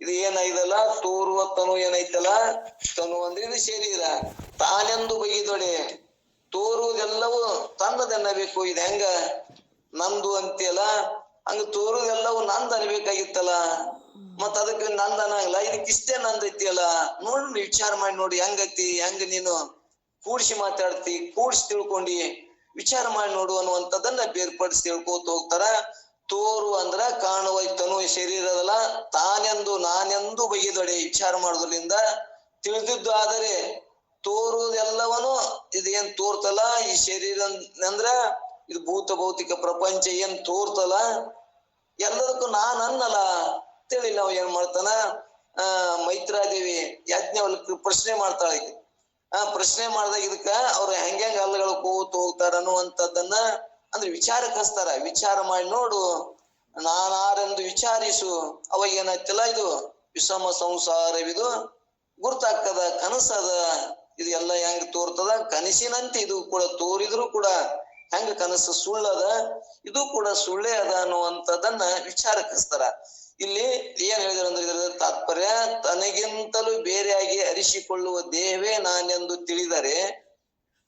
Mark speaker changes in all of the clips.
Speaker 1: ಇದು ಏನೈದಲ್ಲ ತೋರುವ ತನು ಏನೈತಲ್ಲ, ತನು ಅಂದ್ರೆ ಇದು ಶರೀರ. ತಾನೆಂದು ಬೈದೊಡೆ ತೋರುವುದೆಲ್ಲವೂ ತನ್ನದೆನ್ನಬೇಕು. ಇದು ಹೆಂಗ ನಂದು ಅಂತೀಯಲ್ಲ, ಹಂಗ ತೋರುವುದೆಲ್ಲವೂ ನಂದ್ ಅನ್ಬೇಕಾಗಿತ್ತಲ್ಲ. ಮತ್ ಅದಕ್ಕೆ ನಂದ್ ಅನ್ನಂಗಿಲ್ಲ, ಇದಕ್ಕಿಷ್ಟೇ ನಂದೈತಿಯಲ್ಲ. ನೋಡಿ ವಿಚಾರ ಮಾಡಿ ನೋಡಿ ಹೆಂಗೈತಿ, ಹೆಂಗ ನೀನು ಕೂಡ್ಸಿ ಮಾತಾಡ್ತಿ, ಕೂಡ್ಸಿ ತಿಳ್ಕೊಂಡಿ, ವಿಚಾರ ಮಾಡಿ ನೋಡು ಅನ್ನುವಂಥದ್ದನ್ನ ಬೇರ್ಪಡಿಸಿ ತಿಳ್ಕೋತ ಹೋಗ್ತಾರ. ತೋರು ಅಂದ್ರ ಕಾಣುವ ತನು ಶರೀರದಲ್ಲ, ತಾನೆಂದು ನಾನೆಂದು ಬಗೆದೊಡೆ ವಿಚಾರ ಮಾಡೋದ್ರಿಂದ ತಿಳಿದಿದ್ದು. ಆದರೆ ತೋರುವುದೆಲ್ಲವನು ಇದು ಏನ್ ತೋರ್ತಲ್ಲ ಈ ಶರೀರ ಅಂದ್ರ ಇದು ಭೂತ ಭೌತಿಕ ಪ್ರಪಂಚ ಏನ್ ತೋರ್ತಲ್ಲ ಎಲ್ಲದಕ್ಕೂ ನಾನ್ ಅನ್ನಲ್ಲ ತಿಳಿಲ್ಲ. ಅವ ಏನ್ ಮಾಡ್ತಾನ, ಮೈತ್ರಾದೇವಿ ಯಾಜ್ಞವಲ್ಕ್ಯ ಪ್ರಶ್ನೆ ಮಾಡ್ತಾಳೆ. ಪ್ರಶ್ನೆ ಮಾಡ್ದಾಗ ಇದಕ್ಕ ಅವ್ರು ಹೆಂಗ ಅಲ್ಲಗಳು ಕೂತು ಹೋಗ್ತಾರ ಅನ್ನುವಂಥದ್ದನ್ನ ಅಂದ್ರೆ ವಿಚಾರಕ್ಕೆ ಹಚ್ತಾರ. ವಿಚಾರ ಮಾಡಿ ನೋಡು, ನಾನಾರೆಂದು ವಿಚಾರಿಸು. ಅವಾಗ ಏನಾಯ್ತಲ್ಲ, ಇದು ವಿಷಮ ಸಂಸಾರವಿದು ಗುರ್ತಾಗ್ತದ, ಕನಸದ. ಇದು ಎಲ್ಲ ಹೆಂಗ್ ತೋರ್ತದ, ಕನಸಿನಂತೆ ಇದು ಕೂಡ ತೋರಿದ್ರು ಕೂಡ ಹೆಂಗ ಕನಸು ಸುಳ್ಳದ, ಇದು ಕೂಡ ಸುಳ್ಳೇ ಅದ ಅನ್ನುವಂಥದ್ದನ್ನ ವಿಚಾರಕ್ಕೆ ಹಚ್ತಾರ. ಇಲ್ಲಿ ಏನ್ ಹೇಳಿದ್ರು ಅಂದ್ರೆ ಇದರ ತಾತ್ಪರ್ಯ, ತನಗಿಂತಲೂ ಬೇರೆಯಾಗಿ ಅರಿಸಿಕೊಳ್ಳುವ ದೇಹವೇ ನಾನೆಂದು ತಿಳಿದರೆ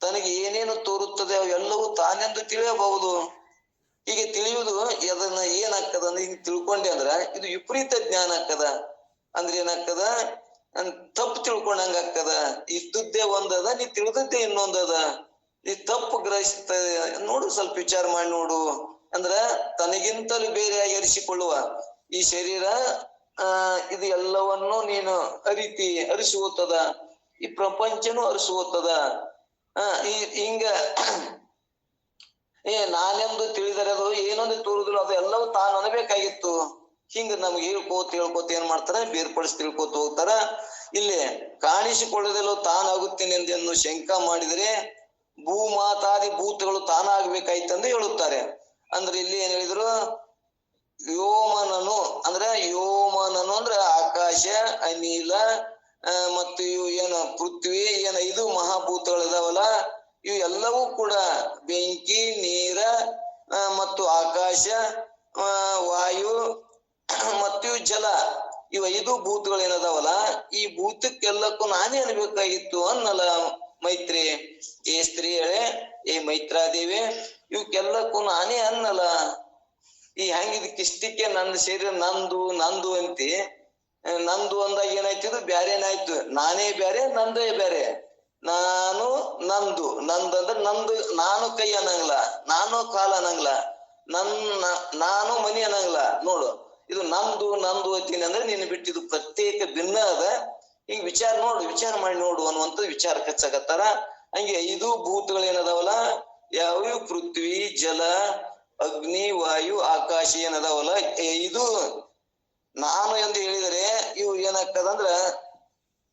Speaker 1: ತನಗೆ ಏನೇನು ತೋರುತ್ತದೆ ಅವೆಲ್ಲವೂ ತಾನೆಂದು ತಿಳಿಯಬಹುದು. ಹೀಗೆ ತಿಳಿಯುವುದು ಅದನ್ನ ಏನಾಗ್ತದ ಅಂದ್ರೆ ಹಿಂಗ್ ತಿಳ್ಕೊಂಡೆ ಅಂದ್ರ ಇದು ವಿಪರೀತ ಜ್ಞಾನ ಆಗ್ತದ. ಅಂದ್ರೆ ಏನಾಗ್ತದ, ತಪ್ಪು ತಿಳ್ಕೊಂಡಂಗ ಆಗ್ತದ. ಇದ್ದದ್ದೇ ಒಂದದ, ನೀ ತಿಳಿದದ್ದೇ ಇನ್ನೊಂದದ. ನೀ ತಪ್ಪು ಗ್ರಹಿಸ್ತ ನೋಡು, ಸ್ವಲ್ಪ ವಿಚಾರ ಮಾಡಿ ನೋಡು. ಅಂದ್ರ ತನಗಿಂತಲೂ ಬೇರೆಯಾಗಿ ಅರಿಸಿಕೊಳ್ಳುವ ಈ ಶರೀರ ಇದು ಎಲ್ಲವನ್ನು ನೀನು ಅರಿಸುವುತ್ತದ. ಈ ಪ್ರಪಂಚನೂ ಅರಿಸುವುತ್ತದ. ಹಿಂಗ ನಾನೆಂದು ತಿಳಿದರೆ ಅದು ಏನೊಂದು ತೋರುದಿಲ್ಲ, ಅದು ಎಲ್ಲವೂ ತಾನು ಅನ್ಬೇಕಾಗಿತ್ತು. ಹಿಂಗ ನಮ್ಗೆ ಹೇಳ್ಕೋತ ಏನ್ ಮಾಡ್ತಾರ, ಬೇರ್ಪಡಿಸಿ ತಿಳ್ಕೋತ ಹೋಗ್ತಾರ. ಇಲ್ಲಿ ಕಾಣಿಸಿಕೊಳ್ಳೋದೆಲ್ಲ ತಾನಾಗುತ್ತೇನೆ ಎಂದು ಶಂಕ ಮಾಡಿದರೆ ಭೂಮಾತಾದಿ ಭೂತಗಳು ತಾನಾಗ್ಬೇಕಾಯ್ತಂದು ಹೇಳುತ್ತಾರೆ. ಅಂದ್ರೆ ಇಲ್ಲಿ ಏನ್ ಹೇಳಿದ್ರು, ವ್ಯೋಮನನು ಅಂದ್ರೆ ಆಕಾಶ, ಅನಿಲ ಮತ್ತು ಇವು ಏನು ಪೃಥ್ವಿ ಏನ ಇದು ಮಹಾಭೂತಗಳಿದಾವಲ್ಲ, ಇವು ಎಲ್ಲವೂ ಕೂಡ ಬೆಂಕಿ, ನೀರ ಮತ್ತು ಆಕಾಶ, ವಾಯು ಮತ್ತು ಜಲ, ಇವ 5 ಭೂತಗಳು ಏನದಾವಲ್ಲ, ಈ ಭೂತಕ್ಕೆಲ್ಲಕ್ಕೂ ನಾನೇ ಅನ್ಬೇಕಾಗಿತ್ತು ಅನ್ನಲ್ಲ ಮೈತ್ರಿ. ಸ್ತ್ರೀ ಹೇಳೆ, ಮೈತ್ರಾದೇವಿ, ಇವಕ್ಕೆಲ್ಲಕ್ಕೂ ನಾನೇ ಅನ್ನಲ್ಲ. ಈ ಹೆಂಗಿದಕ್ಕಿಷ್ಟಕ್ಕೆ ನನ್ನ ಶರೀರ ನಂದು ಅಂತಿ. ನಂದು ಅಂದಾಗ ಏನಾಯ್ತಿದು, ಬ್ಯಾರೇನಾಯ್ತು. ನಾನೇ ಬ್ಯಾರೆ, ನಂದೇ ಬ್ಯಾರೆ. ನಂದಂದ್ರೆ ನಂದು. ನಾನು ಕೈ ಅನ್ನಂಗಿಲ್ಲ, ನಾನು ಕಾಲ ಅನ್ನಂಗಿಲ್ಲ, ನಾನು ಮನಿ ಅನ್ನಂಗಿಲ್ಲ. ನೋಡು, ಇದು ನಂದು ಅಂತೀನಿ ಅಂದ್ರೆ ನೀನು ಬಿಟ್ಟಿದ್ದು ಪ್ರತ್ಯೇಕ ಭಿನ್ನ ಅದ. ಹಿಂಗ್ ವಿಚಾರ ಮಾಡಿ ನೋಡು ಅನ್ನುವಂಥದ್ದು ವಿಚಾರ ಕಚ್ಚಾಕತ್ತಾರ. ಹಂಗೆ 5 ಭೂತಗಳು ಏನದಾವಲ್ಲ, ಯಾವ ಪೃಥ್ವಿ, ಜಲ, ಅಗ್ನಿ, ವಾಯು, ಆಕಾಶ ಏನದಾವಲ್ಲ, ಇದು ನಾನು ಎಂದು ಹೇಳಿದರೆ ಇವು ಏನಾಗ್ತದಂದ್ರ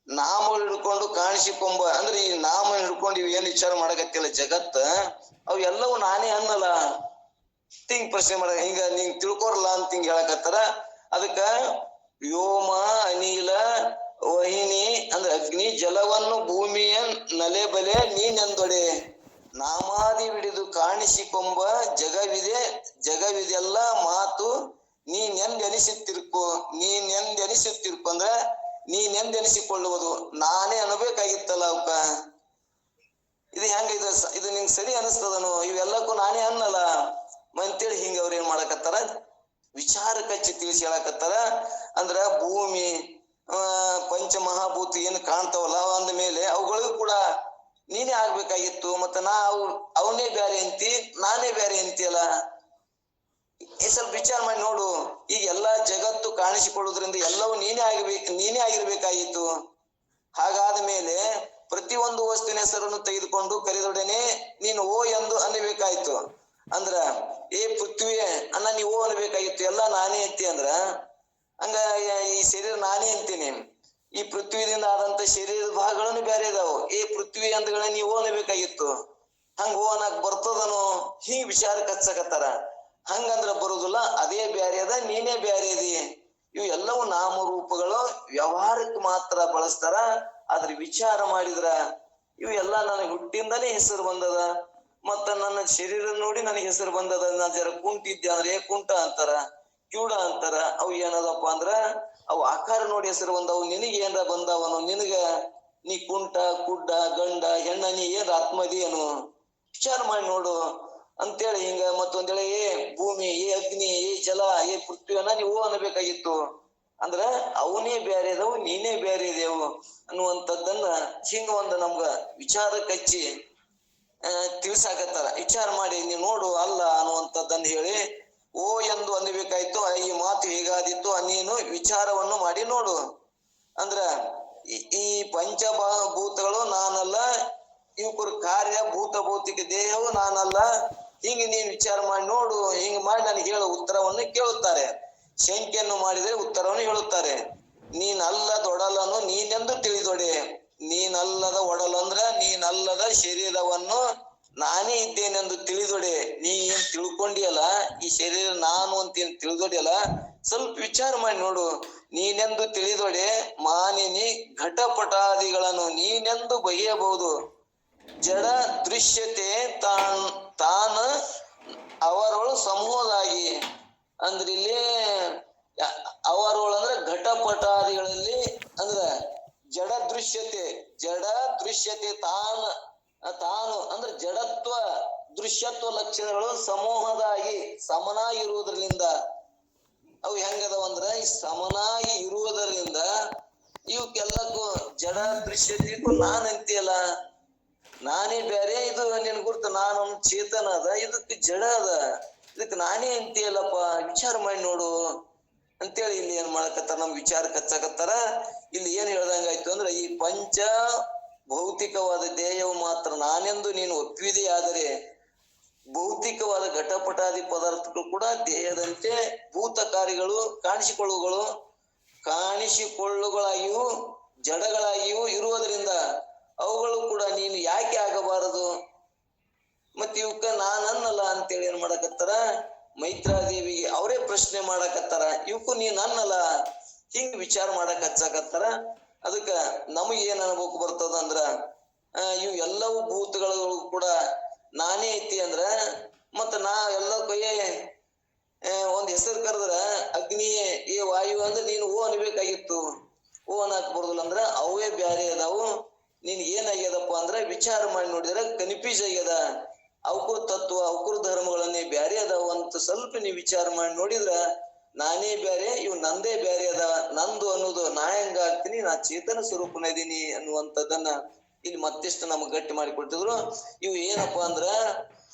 Speaker 1: ನಾಮ ಹಿಡ್ಕೊಂಡು ಕಾಣಿಸಿಕೊಂಬ ಅಂದ್ರೆ ಈ ನಾಮ ಹಿಡ್ಕೊಂಡು ಇವ್ ಏನ್ ವಿಚಾರ ಮಾಡಕತ್ತಿಲ್ಲ ಜಗತ್ತ, ಅವು ಎಲ್ಲವೂ ನಾನೇ ಅನ್ನಲ್ಲ. ಹಿಂಗ್ ಪ್ರಶ್ನೆ ಮಾಡ, ಹಿಂಗ ನಿಂಗ್ ತಿಳ್ಕೊರಲ್ಲ ಅಂತ ಹಿಂಗ್ ಹೇಳಕತ್ತಾರ. ಅದಕ್ಕ ವ್ಯೋಮ, ಅನಿಲ, ವಹಿನಿ ಅಂದ್ರೆ ಅಗ್ನಿ, ಜಲವನ್ನು ಭೂಮಿಯ ನಲೆಬಲೆ ನೀನೆಂದೊಡೆ ನಾಮಾದಿ ಹಿಡಿದು ಕಾಣಿಸಿಕೊಂಬ ಜಗವಿದೆಲ್ಲ ಮಾತು ನೀನೆಂದೆನಿಸುತ್ತಿರ್ಕೊ ಅಂದ್ರೆ ನೀನೆಂದೆನಿಸಿಕೊಳ್ಳುವುದು. ನಾನೇ ಅನ್ಬೇಕಾಗಿತ್ತಲ್ಲ ಅವಕ್ಕ. ಇದು ಹೆಂಗ, ಇದು ನಿಂಗೆ ಸರಿ ಅನಿಸ್ತದನು, ಇವೆಲ್ಲಕ್ಕೂ ನಾನೇ ಅನ್ನಲ್ಲ ಅಂತೇಳಿ ಹಿಂಗ ಅವ್ರ ಏನ್ ಮಾಡಕತ್ತಾರ, ವಿಚಾರ ಕಚ್ಚಿ ತಿಳಿಸಿ ಹೇಳಕತ್ತಾರ. ಅಂದ್ರ ಭೂಮಿ, ಪಂಚಮಹಾಭೂತ ಏನು ಕಾಣ್ತಾವಲ್ಲ, ಅಂದ ಮೇಲೆ ಅವುಗಳಿಗೂ ಕೂಡ ನೀನೇ ಆಗ್ಬೇಕಾಗಿತ್ತು. ಮತ್ತ ಅವನೇ ಬ್ಯಾರೆ ಅಂತಿ, ನಾನೇ ಬ್ಯಾರೆ ಅಂತಿಯಲ್ಲ. ಸ್ವಲ್ಪ ವಿಚಾರ ಮಾಡಿ ನೋಡು. ಈಗ ಎಲ್ಲಾ ಜಗತ್ತು ಕಾಣಿಸಿಕೊಳ್ಳುವುದರಿಂದ ಎಲ್ಲವೂ ನೀನೇ ಆಗಿರ್ಬೇಕಾಗಿತ್ತು. ಹಾಗಾದ ಮೇಲೆ ಪ್ರತಿಯೊಂದು ವಸ್ತುವಿನ ಹೆಸರನ್ನು ತೆಗೆದುಕೊಂಡು ಕರೆದೊಡನೆ ನೀನು ಓ ಎಂದು ಅನ್ನಬೇಕಾಯ್ತು. ಅಂದ್ರ ಪೃಥ್ವಿ ಅನ್ನ ನೀವು ಓ ಅನ್ಬೇಕಾಗಿತ್ತು. ಎಲ್ಲ ನಾನೇ ಅಂತಿ ಅಂದ್ರ ಹಂಗ ಈ ಶರೀರ ನಾನೇ ಅಂತೀನಿ. ಈ ಪೃಥ್ವಿದಿಂದ ಆದಂತ ಶರೀರದ ಭಾಗಗಳನ್ನು ಬೇರೆ ಇದಾವು. ಪೃಥ್ವಿ ಅಂದ್ಗಳ ನೀವು ಓ ಅನ್ಬೇಕಾಗಿತ್ತು. ಹಂಗ ಓ ಅನ್ನಕ್ ಬರ್ತದನು, ಹಿಂಗ್ ವಿಚಾರ ಕಚ್ಚಕತ್ತಾರ. ಹಂಗಂದ್ರ ಬರುದಿಲ್ಲ, ಅದೇ ಬ್ಯಾರೆ ಅದ, ನೀನೇ ಬ್ಯಾರೆ ಅದಿ. ಇವು ಎಲ್ಲವೂ ನಾಮರೂಪಗಳು, ವ್ಯವಹಾರಕ್ಕೆ ಮಾತ್ರ ಬಳಸ್ತಾರ. ಆದ್ರೆ ವಿಚಾರ ಮಾಡಿದ್ರ ಇವು ಎಲ್ಲ ನನಗೆ ಹುಟ್ಟಿಂದನೇ ಹೆಸರು ಬಂದದ. ಮತ್ತ ನನ್ನ ಶರೀರ ನೋಡಿ ನನಗೆ ಹೆಸರು ಬಂದದ. ನಾ ಜರ ಕುಂಟಿದ್ದೆ ಅಂದ್ರೆ ಕುಂಟ ಅಂತಾರ, ಕ್ಯೂಡ ಅಂತಾರ. ಅವು ಏನದಪ್ಪ ಅಂದ್ರ ಅವು ಆಕಾರ ನೋಡಿ ಹೆಸರು ಬಂದವು. ನಿನಗೆ ಏನ್ರ ಬಂದವನು, ನಿನಗ ನೀ ಕುಂಟ ಕುಡ್ಡ ಗಂಡ ಹೆಣ್ಣ ನೀ ಏನ್ ಆತ್ಮದಿ ಏನು ವಿಚಾರ ಮಾಡಿ ನೋಡು ಅಂತೇಳಿ ಹಿಂಗ. ಮತ್ತೊಂದೇಳಿ ಏ ಭೂಮಿ, ಏ ಅಗ್ನಿ, ಏ ಜಲ, ಏ ಪೃಥ್ವಿಯನ್ನ ನೀವು ಅನ್ನಬೇಕಾಗಿತ್ತು. ಅಂದ್ರ ಅವನೇ ಬೇರೆ ಇದಾವು, ನೀನೇ ಬೇರೆ ಇದೆವು ಅನ್ನುವಂಥದ್ದನ್ನ ಹಿಂಗ ಒಂದು ನಮ್ಗ ವಿಚಾರ ಕಚ್ಚಿ ತಿಳಿಸಾಕತ್ತಾರ. ವಿಚಾರ ಮಾಡಿ ನೀ ನೋಡು ಅಲ್ಲ ಅನ್ನುವಂಥದ್ದನ್ನ ಹೇಳಿ ಓ ಎಂದು ಅನ್ನಬೇಕಾಯ್ತು. ಈ ಮಾತು ಹೀಗಾದಿತ್ತು, ನೀನು ವಿಚಾರವನ್ನು ಮಾಡಿ ನೋಡು. ಅಂದ್ರ ಈ ಪಂಚಭೂತಗಳು ನಾನಲ್ಲ, ಇವಕ್ಕರ ಕಾರ್ಯ ಭೂತ ಭೌತಿಕ ದೇಹವು ನಾನಲ್ಲ. ಹಿಂಗ ನೀನ್ ವಿಚಾರ ಮಾಡಿ ನೋಡು, ಹಿಂಗ ಮಾಡಿ ನನಗೆ ಹೇಳು ಉತ್ತರವನ್ನು ಕೇಳುತ್ತಾರೆ. ಶಂಕೆಯನ್ನು ಮಾಡಿದರೆ ಉತ್ತರವನ್ನು ಹೇಳುತ್ತಾರೆ. ನೀನಲ್ಲದ ಒಡಲನ್ನು ನೀನೆಂದು ತಿಳಿದೊಡೆ. ನೀನಲ್ಲದ ಒಡಲು ಅಂದ್ರ ನೀನಲ್ಲದ ಶರೀರವನ್ನು ನಾನೇ ಇದ್ದೇನೆಂದು ತಿಳಿದೊಡೆ. ನೀ ಏನ್ ತಿಳ್ಕೊಂಡಿಯಲ್ಲ, ಈ ಶರೀರ ನಾನು ಅಂತ ಏನ್ ತಿಳಿದೊಡೆಯಲ್ಲ, ಸ್ವಲ್ಪ ವಿಚಾರ ಮಾಡಿ ನೋಡು. ನೀನೆಂದು ತಿಳಿದೊಡೆ ಮಾನಿನಿ ಘಟಪಟಾದಿಗಳನ್ನು ನೀನೆಂದು ಬಗೆಯಬಹುದು. ಜಡ ದೃಶ್ಯತೆ ತಾನ ಅವರೊಳು ಸಮೂಹದಾಗಿ. ಅಂದ್ರೆ ಇಲ್ಲಿ ಅವರೊಳ ಅಂದ್ರೆ ಘಟಪಟಾದಿಗಳಲ್ಲಿ ಅಂದ್ರ ಜಡ ದೃಶ್ಯತೆ ತಾನು ಅಂದ್ರೆ ಜಡತ್ವ ದೃಶ್ಯತ್ವ ಲಕ್ಷಣಗಳು ಸಮೂಹದಾಗಿ ಸಮನಾಗಿರುವುದರಿಂದ. ಅವು ಹೆಂಗದವ ಅಂದ್ರ ಈ ಸಮನಾಗಿ ಇರುವುದರಿಂದ ಇವಕ್ಕೆಲ್ಲಕ್ಕೂ ಜಡ ದೃಶ್ಯತೆಗೂ ನಾನ್ ಅಂತೀಯಲ್ಲ, ನಾನೇ ಬೇರೆ, ಇದು ನಿನ್ ಗುರ್ತು ನಾನು ಚೇತನ ಅದ, ಇದಕ್ಕೆ ಜಡ ಅದ, ಇದಕ್ಕೆ ನಾನೇ ಅಂತೀಯಲ್ಲಪ್ಪ ವಿಚಾರ ಮಾಡಿ ನೋಡು ಅಂತೇಳಿ ಇಲ್ಲಿ ಏನ್ ಮಾಡಕತ್ತಾರ, ನಮ್ ವಿಚಾರ ಕಚ್ಚಾಕತ್ತಾರ. ಇಲ್ಲಿ ಏನ್ ಹೇಳ್ದಂಗಾಯ್ತು ಅಂದ್ರೆ ಈ ಪಂಚ ಭೌತಿಕವಾದ ದೇಹವು ಮಾತ್ರ ನಾನೆಂದು ನೀನು ಒಪ್ಪಿದೆಯಾದರೆ ಭೌತಿಕವಾದ ಘಟಪಟಾದಿ ಪದಾರ್ಥಗಳು ಕೂಡ ದೇಹದಂತೆ ಭೂತ ಕಾರ್ಯಗಳು ಕಾಣಿಸಿಕೊಳ್ಳುಗಳಾಗಿಯೂ ಜಡಗಳಾಗಿಯೂ ಇರುವುದರಿಂದ ಅವುಗಳು ಕೂಡ ನೀನು ಯಾಕೆ ಆಗಬಾರದು? ಮತ್ ಇವಕ್ಕ ನಾನನ್ನಲ್ಲ ಅಂತೇಳಿ ಏನ್ ಮಾಡಕತ್ತಾರ, ಮೈತ್ರಾದೇವಿಗೆ ಅವರೇ ಪ್ರಶ್ನೆ ಮಾಡಕತ್ತಾರ. ಇವಕ್ಕೂ ನೀನ್ ಅನ್ನಲ್ಲ ಹಿಂಗ್ ವಿಚಾರ ಮಾಡಕ್ ಹಚ್ಚಾಕತ್ತಾರ. ಅದಕ್ಕ ನಮಗ್ ಏನ್ ಅನ್ಬೇಕು ಬರ್ತದ ಅಂದ್ರ, ಇವು ಎಲ್ಲವೂ ಭೂತಗಳು ಕೂಡ ನಾನೇ ಐತಿ ಅಂದ್ರ ಮತ್ತ ನಾ ಎಲ್ಲ ಕೈಯೇ ಒಂದ್ ಹೆಸರು ಕರೆದ್ರ ಅಗ್ನಿ ಏ ವಾಯು ಅಂದ್ರೆ ನೀನು ಓ ಅನ್ಬೇಕಾಗಿತ್ತು. ಓ ಅನ್ನಕ್ ಬರುದಿಲ್ಲ ಅಂದ್ರ ಅವೇ ಬ್ಯಾರೆ ಅದಾವು. ನೀನ್ ಏನಾಗ್ಯದಪ್ಪ ಅಂದ್ರ ವಿಚಾರ ಮಾಡಿ ನೋಡಿದ್ರ ಕನ್ಫ್ಯೂಸ್ ಆಗ್ಯದ. ಅವಕುರ್ ತತ್ವ ಅವಕುರ್ ಧರ್ಮಗಳನ್ನೇ ಬ್ಯಾರೆ ಅದಾವ ಅಂತ ಸ್ವಲ್ಪ ನೀವ್ ವಿಚಾರ ಮಾಡಿ ನೋಡಿದ್ರ ನಾನೇ ಬ್ಯಾರೆ, ಇವ್ ನಂದೇ ಬ್ಯಾರೆ ಅದ. ನಂದು ಅನ್ನೋದು ನಾ ಹೆಂಗ ಆಗ್ತೀನಿ, ನಾ ಚೇತನ ಸ್ವರೂಪನ ಇದೀನಿ ಅನ್ನುವಂಥದ್ದನ್ನ ಇಲ್ಲಿ ಮತ್ತಿಷ್ಟು ನಮಗ್ ಗಟ್ಟಿ ಮಾಡಿ ಕೊಟ್ಟಿದ್ರು. ಇವು ಏನಪ್ಪಾ ಅಂದ್ರ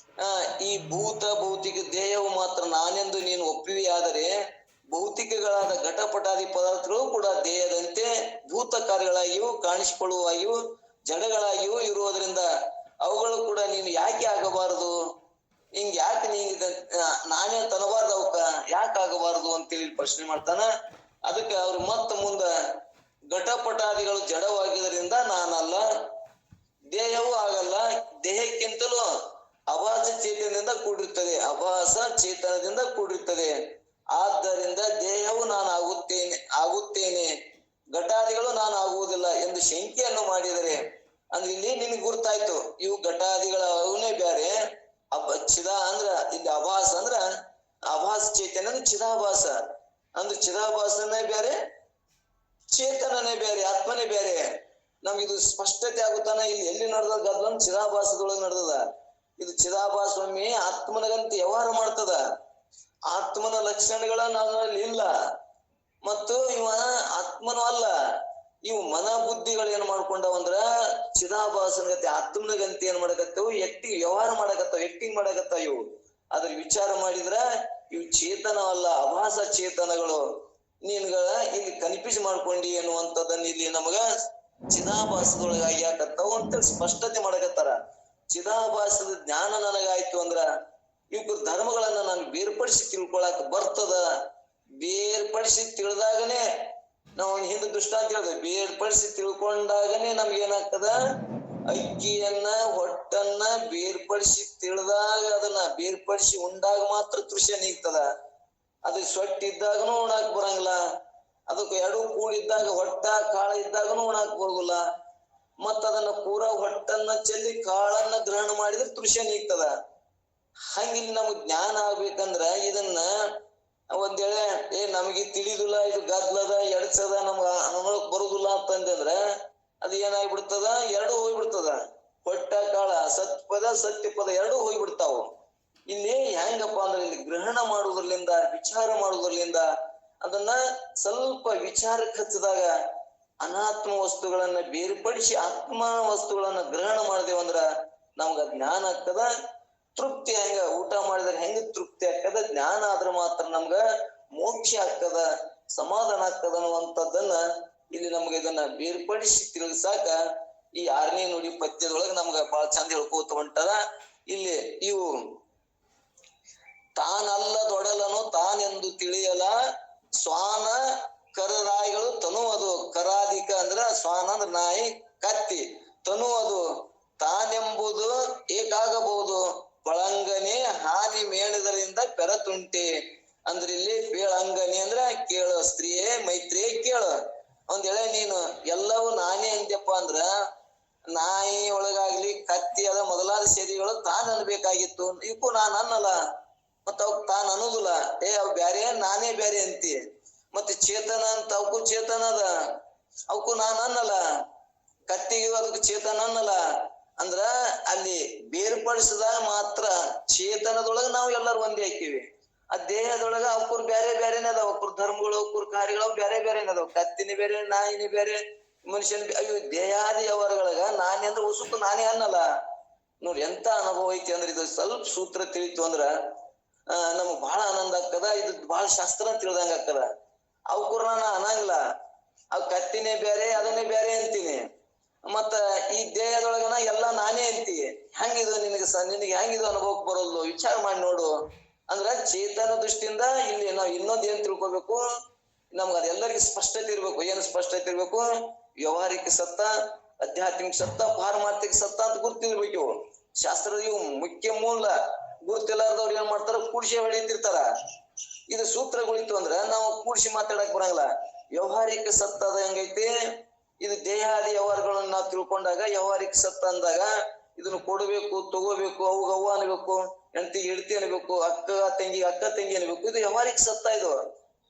Speaker 1: ಈ ಭೂತ ಭೌತಿಕ ದೇಹವು ಮಾತ್ರ ನಾನೆಂದು ನೀನು ಒಪ್ಪಿವೆಯಾದರೆ ಭೌತಿಕಗಳಾದ ಘಟಪಟಾದಿ ಪದಾರ್ಥಗಳು ಕೂಡ ದೇಹದಂತೆ ಭೂತ ಕಾರ್ಯಗಳಾಗಿಯೂ ಕಾಣಿಸಿಕೊಳ್ಳುವಾಗಿಯೂ ಜಡಗಳಾಗಿಯೂ ಇರುವುದರಿಂದ ಅವುಗಳು ಕೂಡ ನೀನು ಯಾಕೆ ಆಗಬಾರದು? ಹಿಂಗ್ ಯಾಕೆ ನಾನೇ ತನಬಾರ್ದು, ಅವಕ್ಕ ಯಾಕೆ ಆಗಬಾರದು ಅಂತೇಳಿ ಪ್ರಶ್ನೆ ಮಾಡ್ತಾನ. ಅದಕ್ಕೆ ಅವ್ರು ಮತ್ತ ಮುಂದ ಘಟಪಟಾದಿಗಳು ಜಡವಾಗಿದ್ದರಿಂದ ನಾನಲ್ಲ, ದೇಹವೂ ಆಗಲ್ಲ, ದೇಹಕ್ಕಿಂತಲೂ ಅಭಾಸ ಚೇತನದಿಂದ ಕೂಡಿರುತ್ತದೆ. ಆದ್ದರಿಂದ ದೇಹವು ನಾನು ಆಗುತ್ತೇನೆ, ಘಟಾದಿಗಳು ನಾನು ಆಗುವುದಿಲ್ಲ ಎಂದು ಶಂಕೆಯನ್ನು ಮಾಡಿದರೆ, ಅಂದ್ರೆ ಇಲ್ಲಿ ನಿನಗೆ ಗುರ್ತಾಯ್ತು ಇವು ಘಟಾದಿಗಳ ಅವನೇ ಬ್ಯಾರೆ, ಅಂದ್ರ ಇಲ್ಲಿ ಅಭಾಸ ಅಂದ್ರ ಆಭಾಸ ಚೇತನ ಚಿದಾಭಾಸ ಅಂದ್ರೆ ಚಿದಾಭಾಸನೇ ಬೇರೆ, ಚೇತನನೇ ಬೇರೆ, ಆತ್ಮನೇ ಬೇರೆ. ನಮ್ಗಿದು ಸ್ಪಷ್ಟತೆ ಆಗುತ್ತಾನ. ಇಲ್ಲಿ ಎಲ್ಲಿ ನಡೆದ ಗದ್ಲ ಚಿದಾಭಾಸದೊಳಗೆ ನಡೆದದ. ಇದು ಚಿದಾಭಾಸ ಒಮ್ಮೆ ಆತ್ಮನಗಂತ ವ್ಯವಹಾರ ಮಾಡ್ತದ. ಆತ್ಮನ ಲಕ್ಷಣಗಳ ನನ್ನಲ್ಲಿ ಇಲ್ಲ, ಮತ್ತು ಇವ ಆತ್ಮನೂ ಅಲ್ಲ. ಇವು ಮನ ಬುದ್ಧಿಗಳು ಏನ್ ಮಾಡ್ಕೊಂಡವಂದ್ರ ಚಿದಾಭಾಸನಗತಿ ಆತ್ಮನಗಂತ ಏನ್ ಮಾಡಕತ್ತವು, ವ್ಯವಹಾರ ಮಾಡಕತ್ತಾವ ಇವು. ಅದ್ರ ವಿಚಾರ ಮಾಡಿದ್ರ ಇವು ಚೇತನವಲ್ಲ, ಅಭಾಸ ಚೇತನಗಳು. ನೀನ್ಗಳ ಇಲ್ಲಿ ಕನ್ಫ್ಯೂಸ್ ಮಾಡ್ಕೊಂಡಿ ಅನ್ನುವಂಥದ್ದನ್ನ ಇಲ್ಲಿ ನಮಗ ಚಿದಾಭಾಸದೊಳಗಾಗಿ ಯಾಕತ್ತಾವ ಅಂತ ಸ್ಪಷ್ಟತೆ ಮಾಡಕತ್ತಾರ. ಚಿದಾಭಾಸದ ಜ್ಞಾನ ನನಗಾಯ್ತು ಅಂದ್ರ ಇವ್ರ ಧರ್ಮಗಳನ್ನ ನಾನು ಬೇರ್ಪಡಿಸಿ ತಿಳ್ಕೊಳಕ್ ಬರ್ತದ. ಬೇರ್ಪಡಿಸಿ ತಿಳಿದಾಗನೇ ನಾವು ಹಿಂದೆ ದೃಷ್ಟಾಂತ ಹೇಳಿದ್ವಿ, ಬೇರ್ಪಡಿಸಿ ತಿಳ್ಕೊಂಡಾಗನೇ ನಮ್ಗೆ ಏನಾಗ್ತದ, ಅಕ್ಕಿಯನ್ನ ಹೊಟ್ಟನ್ನ ಬೇರ್ಪಡಿಸಿ ತಿಳಿದಾಗ ಅದನ್ನ ಬೇರ್ಪಡಿಸಿ ಉಂಡಾಗ ಮಾತ್ರ ತೃಷ್ಯ ನೀಗ್ತದ. ಅದು ಸೊಟ್ಟಿದ್ದಾಗನು ಉಣಾಕ್ ಬರಂಗಿಲ್ಲ, ಅದಕ್ಕೆ ಎರಡು ಕೂಡಿದ್ದಾಗ ಹೊಟ್ಟ ಕಾಳ ಇದ್ದಾಗನು ಉಣಾಕ್ ಬರುದಿಲ್ಲ. ಮತ್ತ ಅದನ್ನ ಪೂರಾ ಹೊಟ್ಟನ್ನ ಚೆಲ್ಲಿ ಕಾಳನ್ನ ಗ್ರಹಣ ಮಾಡಿದ್ರೆ ತೃಷ್ಯ ನೀಗ್ತದ. ಹಂಗಿಲ್ಲಿ ನಮಗ್ ಜ್ಞಾನ ಆಗ್ಬೇಕಂದ್ರ ಇದನ್ನ ಒಂದ್ ವೇಳೆ ನಮಗೆ ತಿಳಿದಿಲ್ಲ, ಇದು ಗದ್ಲದ ಎಡ್ಸದ ನಮಗ್ ಬರುದಿಲ್ಲ ಅಂತಂದ್ರ ಅದು ಏನಾಗ್ಬಿಡ್ತದ, ಎರಡು ಹೋಗ್ಬಿಡ್ತದ. ಹೊಟ್ಟ ಕಾಳ ಸತ್ಪದ ಸತ್ಯಪದ ಎರಡು ಹೋಗ್ಬಿಡ್ತಾವ. ಇಲ್ಲಿ ಹೆಂಗಪ್ಪ ಅಂದ್ರೆ ಇಲ್ಲಿ ಗ್ರಹಣ ಮಾಡುವುದರ್ಲಿಂದ, ವಿಚಾರ ಮಾಡುವುದರ್ಲಿಂದ, ಅದನ್ನ ಸ್ವಲ್ಪ ವಿಚಾರಕ್ಕೆ ಹಚ್ಚಿದಾಗ ಅನಾತ್ಮ ವಸ್ತುಗಳನ್ನ ಬೇರ್ಪಡಿಸಿ ಆತ್ಮ ವಸ್ತುಗಳನ್ನ ಗ್ರಹಣ ಮಾಡಿದೇವಂದ್ರ ನಮ್ಗ ಜ್ಞಾನ ಆಗ್ತದ. ತೃಪ್ತಿ ಹೆಂಗ ಊಟ ಮಾಡಿದ್ರೆ ಹೆಂಗ ತೃಪ್ತಿ ಆಗ್ತದ, ಜ್ಞಾನ ಆದ್ರ ಮಾತ್ರ ನಮ್ಗ ಮೋಕ್ಷ ಆಗ್ತದ, ಸಮಾಧಾನ ಆಗ್ತದ ಅನ್ನುವಂಥದ್ದನ್ನ ಇಲ್ಲಿ ನಮ್ಗೆ ಇದನ್ನ ಬೇರ್ಪಡಿಸಿ ತಿಳಿಸಾಕ ಈ 6ನೇ ನುಡಿ ಪದ್ಯದೊಳಗ ನಮ್ಗ ಬಹಳ ಚಂದ ಹೇಳ್ಕೋತ ಹೊಂಟದ. ಇಲ್ಲಿ ಇವು ತಾನಲ್ಲದೊಡಲನು ತಾನೆಂದು ತಿಳಿಯಲ ಸ್ವಾನ ಕರರಾಯಿಗಳು ತನುವುದು. ಕರಾಧಿಕ ಅಂದ್ರ ಸ್ವಾನ ಅಂದ್ರ ನಾಯಿ, ಕತ್ತಿ. ತನುವುದು ತಾನೆಂಬುದು ಏಕಾಗಬಹುದು, ಬಳಂಗನೆ ಹಾನಿ ಮೇಣದರಿಂದ ಪೆರತುಂಟೆ. ಅಂದ್ರ ಇಲ್ಲಿ ಬೇಳಂಗನೆ ಅಂದ್ರ ಕೇಳು, ಸ್ತ್ರೀಯೇ ಮೈತ್ರಿಯೇ ಕೇಳು. ಒಂದ್ ವೇಳೆ ನೀನು ಎಲ್ಲವೂ ನಾನೇ ಅಂದ್ಯಪ್ಪ ಅಂದ್ರ ನಾಯಿ ಒಳಗಾಗ್ಲಿ ಕತ್ತಿ ಅದ ಮೊದಲಾದ ಸೇರಿಗಳು ತಾನ್ ಅನ್ಬೇಕಾಗಿತ್ತು. ಇವಕ್ಕೂ ನಾನ್ ಅನ್ನಲ್ಲ, ಮತ್ತ ಅವಕ್ ತಾನ್ ಅನ್ನೋದಿಲ್ಲ. ಅವ್ ಬ್ಯಾರೆ ನಾನೇ ಬ್ಯಾರೆ ಅಂತಿ. ಮತ್ತೆ ಚೇತನ ಅಂತ ಅವಕ್ಕೂ ಚೇತನ ಅದ, ಅವಕ್ಕೂ ನಾನ್ ಅನ್ನಲ್ಲ. ಕತ್ತಿಗೂ ಅದಕ್ಕೆ ಚೇತನ ಅನ್ನಲ್ಲ. ಅಂದ್ರ ಅಲ್ಲಿ ಬೇರ್ಪಡಿಸಿದಾಗ ಮಾತ್ರ ಚೇತನದೊಳಗ ನಾವು ಎಲ್ಲರೂ ಒಂದೇ ಹಾಕಿವಿ. ಆ ದೇಹದೊಳಗ ಅವಕ್ಕೂರ್ ಬ್ಯಾರೆ ಬ್ಯಾರೆನೇ ಅದಾವ. ಅವಕ್ಕೂರ್ ಧರ್ಮಗಳು ಅವಕ್ಕೂರ್ ಕಾರ್ಯಗಳು ಬ್ಯಾರೆ ಬ್ಯಾರೆನೇ ಅದಾವ. ಕತ್ತಿನಿ ಬೇರೆ, ನಾಯಿನಿ ಬೇರೆ, ಮನುಷ್ಯನ್ ಅಯ್ಯೋ ದೇಹಾದಿ ವ್ಯವಹಾರಗಳಗ ನಾನೇ ಅಂದ್ರೆ ಉಸುಕು ನಾನೇ ಅನ್ನಲ್ಲ. ನೋಡ್ರಿ ಎಂತ ಅನುಭವ ಐತಿ ಅಂದ್ರೆ ಇದು ಸ್ವಲ್ಪ ಸೂತ್ರ ತಿಳಿತು ಅಂದ್ರ ನಮಗ್ ಬಹಳ ಆನಂದ ಆಗ್ತದ. ಇದು ಬಹಳ ಶಾಸ್ತ್ರ ತಿಳಿದಂಗ ಆಗ್ತದ. ಅವಕ್ಕೂರ್ ನಾನು ಅನ್ನಂಗಿಲ್ಲ, ಅವ್ ಕತ್ತಿನೇ ಬೇರೆ ಅದನ್ನೇ ಬೇರೆ ಅಂತೀನಿ. ಮತ್ತ ಈ ದೇಹದೊಳಗನ ಎಲ್ಲಾ ನಾನೇ ಅಂತಿ. ಹೆಂಗಿದು ನಿನಗೆ ಹೆಂಗಿದು ಅನುಭವಕ್ಕೆ ಬರೋದು? ವಿಚಾರ ಮಾಡಿ ನೋಡು. ಅಂದ್ರ ಚೇತನ ದೃಷ್ಟಿಯಿಂದ ಇಲ್ಲಿ ನಾವ್ ಇನ್ನೊಂದ್ ಏನ್ ತಿಳ್ಕೊಬೇಕು, ನಮ್ಗ ಅದೆಲ್ಲರಿಗೂ ಸ್ಪಷ್ಟತೆ ಇರ್ಬೇಕು. ಏನು ಸ್ಪಷ್ಟತೆ ಇರ್ಬೇಕು? ವ್ಯವಹಾರಿಕ ಸತ್ತ, ಆಧ್ಯಾತ್ಮಿಕ ಸತ್ತ, ಪಾರಮಾರ್ಥಿಕ ಸತ್ತ ಅಂತ ಗುರ್ತಿರ್ಬೇಕು. ಇವು ಶಾಸ್ತ್ರದ ಇವು ಮುಖ್ಯ ಮೂಲ. ಗುರ್ತಿಲ್ಲಾರ್ದವ್ರು ಏನ್ ಮಾಡ್ತಾರ, ಕೂಡ್ಸಿ ಹೊಡಿತಿರ್ತಾರ. ಇದು ಸೂತ್ರಗಳಿತ್ತು ಅಂದ್ರ ನಾವು ಕೂಡ್ಸಿ ಮಾತಾಡಕ್ ಬರಂಗಿಲ್ಲ. ವ್ಯವಹಾರಿಕ ಸತ್ತ ಅದ ಹೆಂಗೈತಿ, ಇದು ದೇಹಾದಿ ವ್ಯವಹಾರಗಳನ್ನ ನಾವು ತಿಳ್ಕೊಂಡಾಗ ವ್ಯವಹಾರಿಕ ಸತ್ತ ಅಂದಾಗ ಇದನ್ನ ಕೊಡಬೇಕು, ತಗೋಬೇಕು, ಅವಾಗ ಅವ್ವ ಅನ್ಬೇಕು, ಹೆಂಡತಿಗೆ ಹೆಂಡತಿ ಅನ್ಬೇಕು, ಅಕ್ಕ ತಂಗಿ ಅನ್ಬೇಕು. ಇದು ವ್ಯವಹಾರಿಕ ಸತ್ತ. ಇದು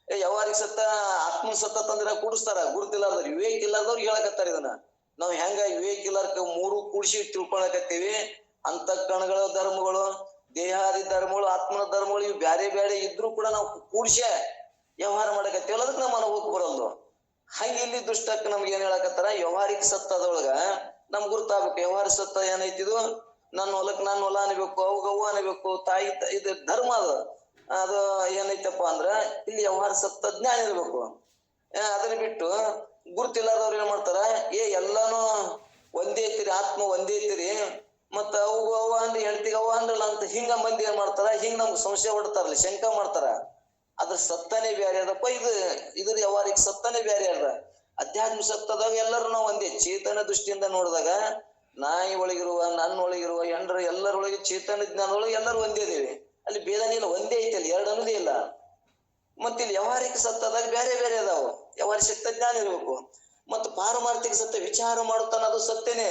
Speaker 1: ವ್ಯವಹಾರಿಕ ಸತ್ತ. ಆತ್ಮ ಸತ್ತ ತಂದ್ರ ಕೂಡಿಸ್ತಾರ ಗುರುತಿಲ್ಲಾರ್ದವ್ರು, ವಿವೇಕ ಇಲ್ಲಾರ್ದವ್ರು ಹೇಳಕತ್ತಾರ. ಇದನ್ನ ನಾವ್ ಹೆಂಗ ವಿವೇಕ ಇಲ್ಲಾರ್ಕ ಮೂರು ಕೂಡಿಸಿ ತಿಳ್ಕೊಳಕತ್ತೀವಿ. ಅಂತಃಕರಣಗಳ ಧರ್ಮಗಳು, ದೇಹಾದಿ ಧರ್ಮಗಳು, ಆತ್ಮನ ಧರ್ಮಗಳು ಇವು ಬ್ಯಾರೆ ಬ್ಯಾರೆ ಇದ್ರು ಕೂಡ ನಾವು ಕೂಡ್ಸೆ ವ್ಯವಹಾರ ಮಾಡಕತ್ತೀವಲ್ಲ, ಅದಕ್ಕೆ ನಮ್ಮ ಅನುಭವಕ್ಕೆ ಬರೋದು. ಹಂಗ ಇಲ್ಲಿ ದುಷ್ಟಕ್ಕೆ ನಮ್ಗೆ ಏನ್ ಹೇಳಕತ್ತಾರ, ವ್ಯವಹಾರಿಕ ಸತ್ತದೊಳಗ ನಮ್ಗೆ ಗುರ್ತಾಗ್ಬೇಕು. ವ್ಯವಹಾರ ಸತ್ತ ಏನೈತಿದು, ನನ್ನ ಹೊಲಕ್ ನಾನು ಹೊಲ ಅನ್ಬೇಕು, ಅವಾಗ ಅವ್ವ ಅನ್ಬೇಕು, ತಾಯಿ ಇದು ಧರ್ಮ ಅದು ಏನೈತಪ್ಪ ಅಂದ್ರ ಇಲ್ಲಿ ವ್ಯವಹಾರ ಸತ್ತ ಜ್ಞಾನ ಇರ್ಬೇಕು. ಅದನ್ನ ಬಿಟ್ಟು ಗುರ್ತಿಲ್ಲದವ್ರು ಏನ್ ಮಾಡ್ತಾರ, ಎಲ್ಲಾನು ಒಂದೇ ಐತಿರಿ, ಆತ್ಮ ಒಂದೇ ಐತಿರಿ, ಮತ್ತ ಅವು ಅವ್ವ ಅಂದ್ರೆ ಹೆಂಡತಿಗೆ ಅವ್ವ ಅಂದ್ರಲ್ಲ ಅಂತ ಹಿಂಗ ಮಂದಿ ಏನ್ ಮಾಡ್ತಾರ, ಹಿಂಗ ನಮ್ಗೆ ಸಂಶಯ ಹೊಡ್ತಾರಲ್ಲ, ಶಂಕ ಮಾಡ್ತಾರ. ಅದ್ರ ಸತ್ತನೇ ಬ್ಯಾರೆ ಅದಪ್ಪ, ಇದ್ರ ವ್ಯವಹಾರಿಕ ಸತ್ತನೇ ಬ್ಯಾರೆ ಅದ. ಅಧ್ಯಾತ್ಮ ಸತ್ತದಾಗ ಎಲ್ಲರೂ ನಾವು ಒಂದೇ. ಚೇತನ ದೃಷ್ಟಿಯಿಂದ ನೋಡಿದಾಗ ನಾಯಿ ಒಳಗಿರುವ, ನನ್ನ ಒಳಗಿರುವ, ಹೆಂಡ್ರ ಎಲ್ಲರೊಳಗೆ ಚೇತನ ಜ್ಞಾನದೊಳಗೆ ಎಲ್ಲರೂ ಒಂದೇ ಇದೇವಿ. ಅಲ್ಲಿ ಭೇದನೇ ಇಲ್ಲ, ಒಂದೇ ಐತಿ. ಅಲ್ಲಿ ಎರಡು ಅನ್ನೋದೇ ಇಲ್ಲ. ಮತ್ತೆ ಇಲ್ಲಿ ವ್ಯವಹಾರಿಕ ಸತ್ತದಾಗ ಬೇರೆ ಬೇರೆ ಅದಾವ. ವ್ಯವಹಾರಿಕ ಸತ್ತ ಜ್ಞಾನ ಇರ್ಬೇಕು. ಮತ್ತು ಪಾರಮಾರ್ಥಿಕ ಸತ್ತ ವಿಚಾರ ಮಾಡುತ್ತಾನ, ಅದು ಸತ್ಯನೇ.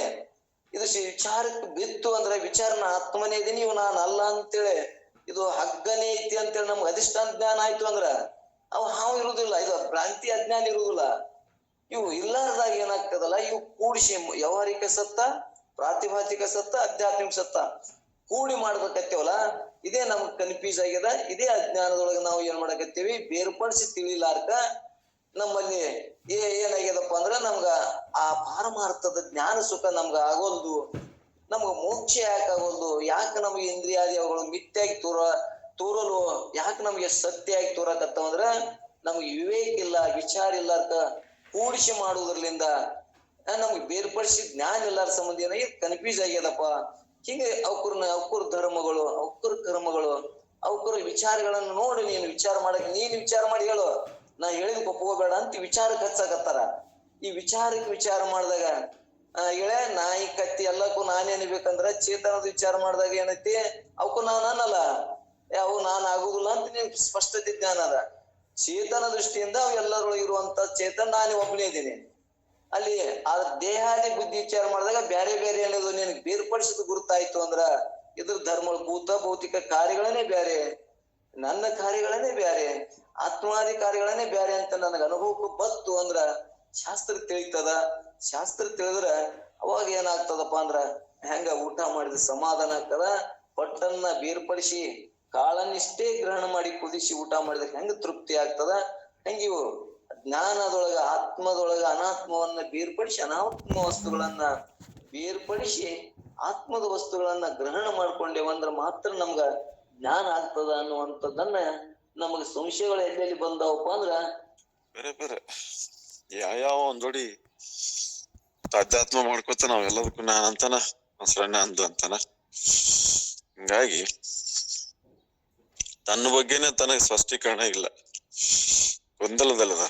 Speaker 1: ಇದು ವಿಚಾರಕ್ಕೆ ಬಿತ್ತು ಅಂದ್ರೆ ವಿಚಾರನ ಆತ್ಮನೇ ಇದೀನಿ, ಇವ್ ನಾನು ಅಲ್ಲ ಅಂತೇಳಿ ಇದು ಹಗ್ಗನೇ ಐತಿ ಅಂತೇಳಿ ನಮ್ಗೆ ಅಧಿಷ್ಠಾನ ಜ್ಞಾನ ಆಯ್ತು ಅಂದ್ರ ಅವು ಹಾವು ಇರುವುದಿಲ್ಲ. ಇದು ಭ್ರಾಂತಿ ಅಜ್ಞಾನ ಇರುವುದಿಲ್ಲ. ಇವು ಇಲ್ಲಾರ್ದಾಗ ಏನಾಗ್ತದಲ್ಲ, ಇವು ಕೂಡಿಸಿ ವ್ಯವಹಾರಿಕ ಸತ್ತ, ಪ್ರಾತಿಭಾತಿಕ ಸತ್ತ, ಆಧ್ಯಾತ್ಮಿಕ ಸತ್ತ ಕೂಡಿ ಮಾಡ್ಬೇಕತ್ತೇವಲ್ಲ, ಇದೇ ನಮ್ಗೆ ಕನ್ಫ್ಯೂಸ್ ಆಗ್ಯದ. ಇದೇ ಅಜ್ಞಾನದೊಳಗೆ ನಾವು ಏನ್ ಮಾಡಕತ್ತೀವಿ, ಬೇರ್ಪಡಿಸಿ ತಿಳಿಲಾರ್ಕ ನಮ್ಮಲ್ಲಿ ಏನಾಗ್ಯದಪ್ಪ ಅಂದ್ರ ನಮ್ಗ ಆ ಪಾರಮಾರ್ಥದ ಜ್ಞಾನ ಸುಖ ನಮ್ಗ ಆಗೋಲ್ದು. ನಮ್ಗ ಮೋಕ್ಷ ಯಾಕೆ ಆಗೋಲ್ದು? ಯಾಕೆ ನಮ್ಗೆ ಇಂದ್ರಿಯಾದಿ ಅವುಗಳು ಮಿಥ್ಯಾಗಿ ತೋರಲು ಯಾಕೆ ನಮ್ಗೆ ಸತ್ಯಾಗಿ ತೋರಕತ್ತವಂದ್ರ ನಮ್ಗೆ ವಿವೇಕ ಇಲ್ಲ, ವಿಚಾರ ಇಲ್ಲಾರ್ಕ ಕೂಡಿಸಿ ಮಾಡುವುದ್ರಲಿಂದ ನಮ್ಗೆ ಬೇರ್ಪಡಿಸಿ ಜ್ಞಾನ ಇಲ್ಲಾರ ಸಂಬಂಧ ಏನಾಗಿ ಕನ್ಫ್ಯೂಸ್ ಆಗ್ಯದಪ್ಪ. ಹೀಗೆ ಅವಕುರ್ ಧರ್ಮಗಳು, ಅವಕುರ್ ಕರ್ಮಗಳು, ಅವಕುರ ವಿಚಾರಗಳನ್ನು ನೋಡಿ ನೀನು ವಿಚಾರ ಮಾಡಕ್, ನೀನ್ ವಿಚಾರ ಮಾಡಿ ಹೇಳು, ನಾ ಹೇಳಿದ ಒಪ್ಕೋಬೇಡ ಅಂತ ವಿಚಾರಕ್ಕೆ ಹಚ್ಚಾಕತ್ತಾರ. ಈ ವಿಚಾರ ಮಾಡಿದಾಗ ನಾಯಿ ಕತ್ತಿ ಎಲ್ಲಕ್ಕೂ ನಾನೇ ಅನ್ಬೇಕಂದ್ರ ಚೇತನದ ವಿಚಾರ ಮಾಡಿದಾಗ ಏನೈತಿ, ಅವಕ್ಕೂ ನಾನ್ ಅನ್ನಲ್ಲ, ಅವು ನಾನ್ ಆಗುದಿಲ್ಲ ಅಂತ ನಿನ್ ಸ್ಪಷ್ಟತೆ ಜ್ಞಾನ ಅದ. ಚೇತನ ದೃಷ್ಟಿಯಿಂದ ಅವು ಎಲ್ಲರೊಳಗಿರುವಂತ ಚೇತನ ನಾನೇ ಒಬ್ಬನೇ ಇದ್ದೀನಿ. ಅಲ್ಲಿ ಆ ದೇಹಾದಿ ಬುದ್ಧಿ ವಿಚಾರ ಮಾಡಿದಾಗ ಬೇರೆ ಬೇರೆ ಅನ್ನೋದು ನಿನಗೆ ಬೇರ್ಪಡಿಸಿದ ಗುರುತಾಯ್ತು ಅಂದ್ರ ಇದ್ರ ಧರ್ಮ ಭೂತ ಭೌತಿಕ ಕಾರ್ಯಗಳನ್ನೇ ಬೇರೆ. ನನ್ನ ಕಾರ್ಯಗಳನ್ನೇ ಬ್ಯಾರೆ, ಆತ್ಮಾದಿ ಕಾರ್ಯಗಳನ್ನೇ ಬ್ಯಾರೆ ಅಂತ ನನಗ ಅನುಭವಕ್ಕೆ ಬತ್ತು ಅಂದ್ರ ಶಾಸ್ತ್ರ ತಿಳಿತದ. ಶಾಸ್ತ್ರ ತಿಳಿದ್ರ ಅವಾಗ ಏನಾಗ್ತದಪ್ಪ ಅಂದ್ರ ಹೆಂಗ ಊಟ ಮಾಡಿದ ಸಮಾಧಾನ ಆಗ್ತದ. ಪಟ್ಟನ್ನ ಬೇರ್ಪಡಿಸಿ ಕಾಳನ್ನಿಷ್ಟೇ ಗ್ರಹಣ ಮಾಡಿ ಕುದಿಸಿ ಊಟ ಮಾಡಿದ್ರೆ ಹೆಂಗ ತೃಪ್ತಿ ಆಗ್ತದ, ಹೆಂಗಿವು ಜ್ಞಾನದೊಳಗ ಆತ್ಮದೊಳಗ ಅನಾತ್ಮವನ್ನ ಬೇರ್ಪಡಿಸಿ ಅನಾತ್ಮ ವಸ್ತುಗಳನ್ನ ಬೇರ್ಪಡಿಸಿ ಆತ್ಮದ ವಸ್ತುಗಳನ್ನ ಗ್ರಹಣ ಮಾಡ್ಕೊಂಡೇವಂದ್ರ ಮಾತ್ರ ನಮ್ಗ ಜ್ಞಾನ ಆಗ್ತದ ಅನ್ನುವಂಥದ್ದನ್ನ ನಮಗ ಸಂಶಯಗಳು ಎಲ್ಲೆಲ್ಲಿ ಬಂದಾವಪ್ಪ ಅಂದ್ರ
Speaker 2: ಬೇರೆ ಬೇರೆ ಯಾವ ಒಂದೊಡಿ ಅಧ್ಯಾತ್ಮ ಮಾಡ್ಕೊತ ನಾವ್ ಎಲ್ಲದಕ್ಕೂ ನಾನ್ ಅಂತಾನ ಮೊಸರನ್ನ ಅಂದು ಅಂತಾನ. ಹಿಂಗಾಗಿ ತನ್ನ ಬಗ್ಗೆನೆ ತನಗ ಸ್ಪಷ್ಟೀಕರಣ ಇಲ್ಲ, ಗೊಂದಲದಲ್ಲದ.